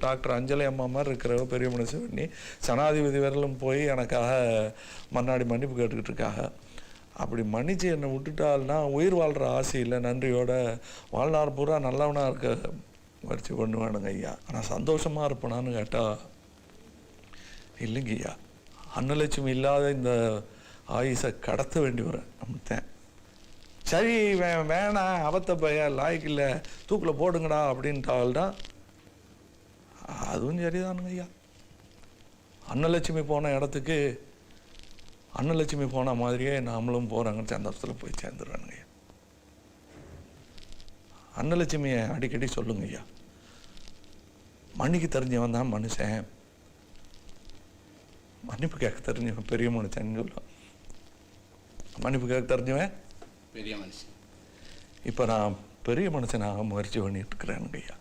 Doctor அஞ்சலி அம்மா மாதிரி இருக்கிற பெரிய மனுஷன் பண்ணி ஜனாதிபதி வரலும் போய் எனக்காக முன்னாடி மன்னிப்பு கேட்டுக்கிட்டு இருக்காங்க. அப்படி மன்னிச்சு என்னை விட்டுட்டால்னா உயிர் வாழ்கிற ஆசையில் நன்றியோட வாழ்நாள் பூரா நல்லவனாக இருக்க வச்சு பண்ணுவானுங்க ஐயா. ஆனால் சந்தோஷமாக இருப்பேனான்னு கேட்டால் இல்லைங்க ஐயா. அன்னலட்சுமி இல்லாத இந்த ஆயுசை கடத்த வேண்டி வரேன் நம்மத்தேன். சரி வேணாம் அவத்த பையன் லாய்க்கு இல்லை தூக்கில் போடுங்கடா அப்படின்ட்டால்தான் அதுவும் சரிதானுங்க ஐயா. அன்னலட்சுமி போன இடத்துக்கு அன்னலட்சுமி போன மாதிரியே நாமளும் போகிறாங்கன்னு சந்தோஷத்தில் போய் சேர்ந்துடுறானுங்க ஐயா. அன்னலட்சுமியை அடிக்கடி சொல்லுங்க ஐயா, மன்னிக்கு தெரிஞ்சவன் தான் மனுஷன், மன்னிப்பு கேட்க தெரிஞ்சவன் பெரிய மனுஷன் சொல்லுவான். மன்னிப்பு கேட்க தெரிஞ்சவன் பெரிய மனுஷன். இப்போ நான் பெரிய மனுஷனாக முயற்சி பண்ணிட்டு இருக்கிறேனுங்க ஐயா.